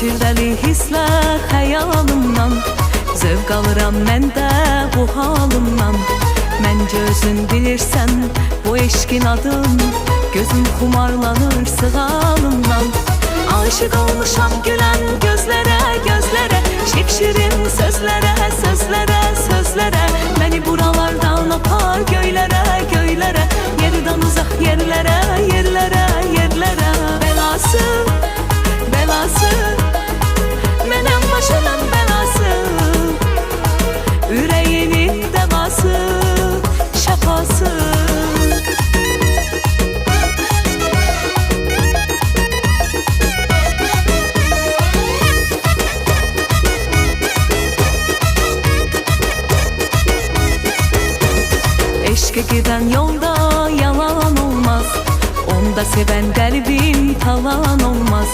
Keçir dəli hisslər xəyalımdan, zövq alıram mən də bu halımdan. Məncə özün bilirsən bu eşqin adın, gözüm xumarlanır sığalımdan. Aşık olmuşam gülən gözlərə, gözlərə, şekşirin sözlərə, sözlərə, sözlərə. Məni buralardan apar göylərə, göylərə, yerdən uzaq yerlərə, yerlərə, yerlərə. Belası, belası, mənəm başımın belası, ürəyinin dəvası, şəfası. Eşqe giden yolda yalan olmaz, onda seven kalbim talan olmaz.